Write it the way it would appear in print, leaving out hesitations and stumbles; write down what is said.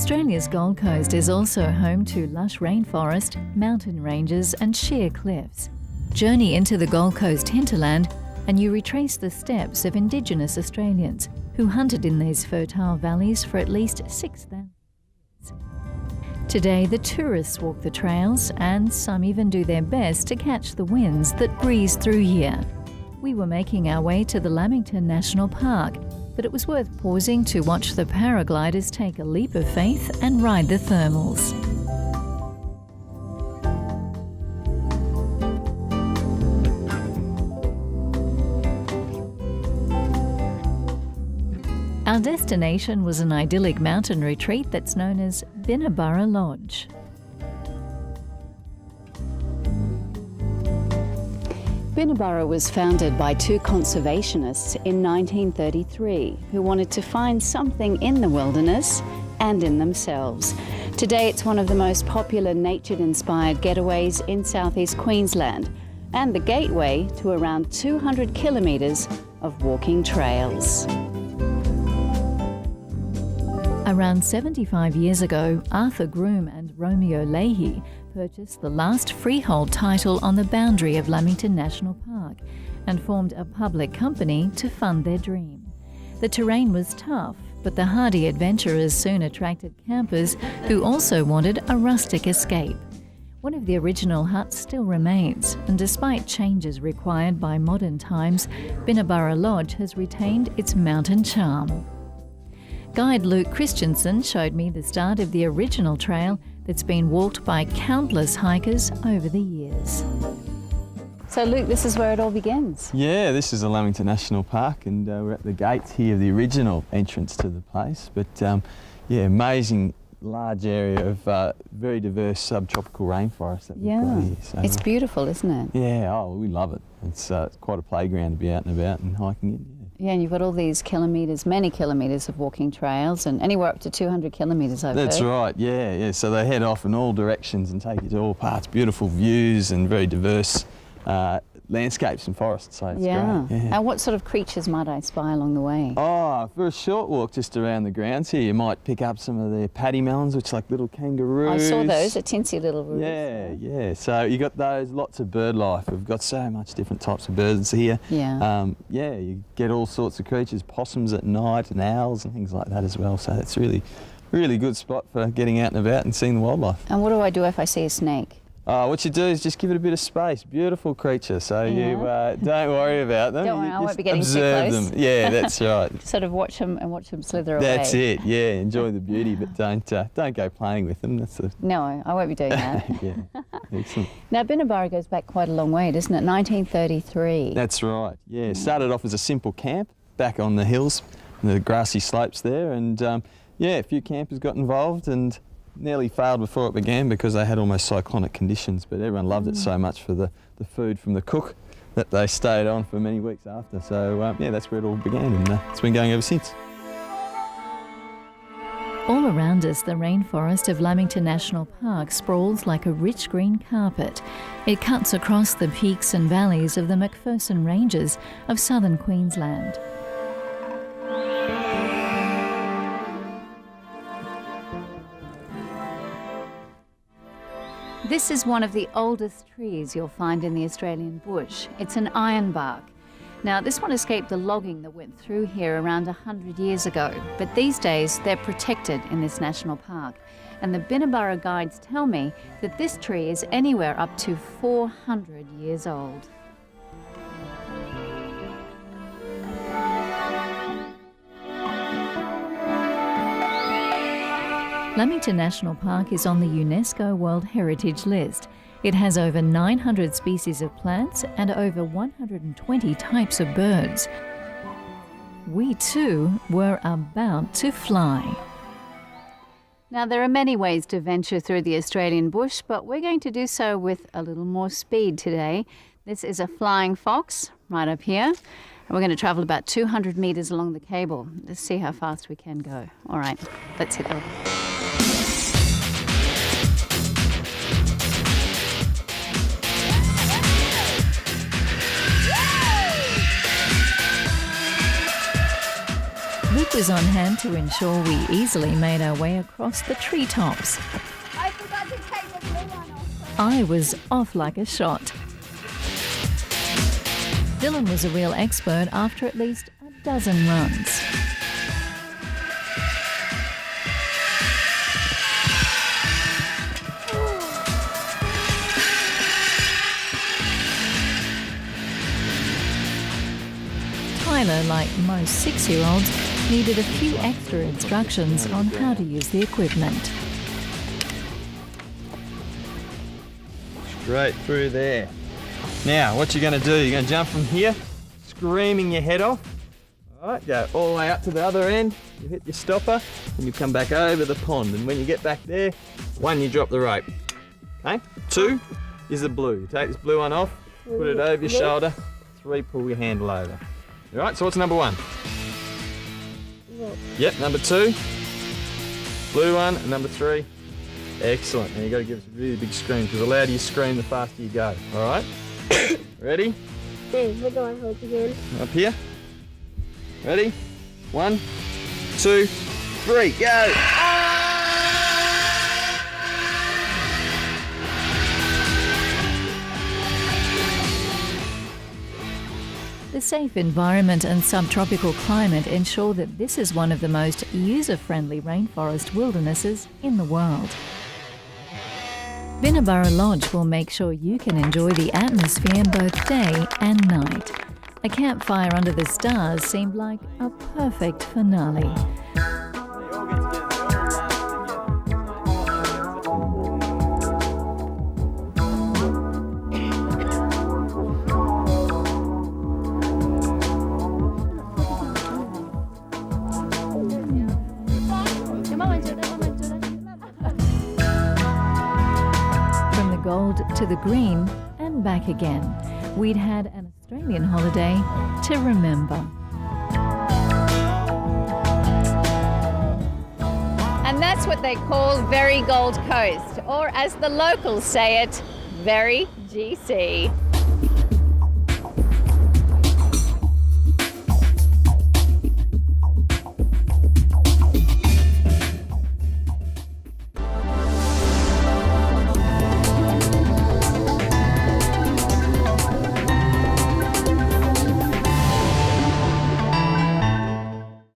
Australia's Gold Coast is also home to lush rainforest, mountain ranges and sheer cliffs. Journey into the Gold Coast hinterland and you retrace the steps of indigenous Australians who hunted in these fertile valleys for at least 6,000 years. Today, the tourists walk the trails and some even do their best to catch the winds that breeze through here. We were making our way to the Lamington National Park, but it was worth pausing to watch the paragliders take a leap of faith and ride the thermals. Our destination was an idyllic mountain retreat that's known as Binna Burra Lodge. Binna Burra was founded by two conservationists in 1933 who wanted to find something in the wilderness and in themselves. Today it's one of the most popular nature-inspired getaways in southeast Queensland and the gateway to around 200 kilometres of walking trails. Around 75 years ago, Arthur Groom and Romeo Leahy purchased the last freehold title on the boundary of Lamington National Park and formed a public company to fund their dream. The terrain was tough, but the hardy adventurers soon attracted campers who also wanted a rustic escape. One of the original huts still remains, and despite changes required by modern times, Binna Burra Lodge has retained its mountain charm. Guide Luke Christensen showed me the start of the original trail that's been walked by countless hikers over the years. So Luke, this is where it all begins. Yeah, this is the Lamington National Park and we're at the gates here, the original entrance to the place. But yeah, amazing large area of very diverse subtropical rainforest that we've got here. So, it's beautiful, isn't it? Yeah, oh, we love it. It's quite a playground to be out and about and hiking in. Yeah, and you've got all these kilometres, many kilometres of walking trails, and anywhere up to 200 kilometres, I've heard. That's right, yeah. So they head off in all directions and take you to all parts. Beautiful views and very diverse landscapes and forests, so it's great. Yeah. And what sort of creatures might I spy along the way? Oh, for a short walk just around the grounds here, you might pick up some of the paddy melons, which are like little kangaroos. I saw those, the tinsy little roos. Yeah. So you got those, lots of bird life. We've got so much different types of birds here. Yeah. Yeah, you get all sorts of creatures, possums at night and owls and things like that as well. So it's really good spot for getting out and about and seeing the wildlife. And what do I do if I see a snake? What you do is just give it a bit of space. Beautiful creature, so you don't worry about them. Don't worry, I won't be getting too observe close. them. Yeah, that's right. Sort of watch them slither away. That's it. Yeah, enjoy the beauty, but don't go playing with them. No, I won't be doing that. Yeah, excellent. Now, Binna Burra goes back quite a long way, doesn't it? 1933. That's right. Yeah, started off as a simple camp back on the hills, the grassy slopes there, and yeah, a few campers got involved and nearly failed before it began because they had almost cyclonic conditions, but everyone loved it so much for the food from the cook that they stayed on for many weeks after. So yeah, that's where it all began, and it's been going ever since. All around us, the rainforest of Lamington National Park sprawls like a rich green carpet. It cuts across the peaks and valleys of the McPherson Ranges of southern Queensland. This is one of the oldest trees you'll find in the Australian bush. It's an ironbark. Now, this one escaped the logging that went through here around 100 years ago, but these days they're protected in this national park. And the Binna Burra guides tell me that this tree is anywhere up to 400 years old. Lamington National Park is on the UNESCO World Heritage List. It has over 900 species of plants and over 120 types of birds. We too were about to fly. Now, there are many ways to venture through the Australian bush, but we're going to do so with a little more speed today. This is a flying fox right up here. And we're going to travel about 200 metres along the cable. Let's see how fast we can go. All right, let's hit over. Luke torches on hand to ensure we easily made our way across the treetops. I forgot to take the blue one off. I was off like a shot. Dylan was a real expert after at least a dozen runs. Tyler, like most 6-year-olds, needed a few extra instructions on how to use the equipment. Straight through there. Now, what you're going to do, you're going to jump from here, screaming your head off. All right, go all the way up to the other end. You hit your stopper, and you come back over the pond. And when you get back there, 1, you drop the rope. Okay? 2 is the blue. You take this blue one off, put it over your shoulder. 3, pull your handle over. All right, so what's number 1? Yep, number 2, blue one, and number 3. Excellent. Now you got to give us a really big scream, because the louder you scream, the faster you go. All right? Ready? Where do I hold again? Up here. Ready? 1, 2, 3, go! The safe environment and subtropical climate ensure that this is one of the most user-friendly rainforest wildernesses in the world. Binna Burra Lodge will make sure you can enjoy the atmosphere both day and night. A campfire under the stars seemed like a perfect finale. From the gold to the green and back again, we'd had an Australian holiday to remember. And that's what they call very Gold Coast, or as the locals say it, very GC.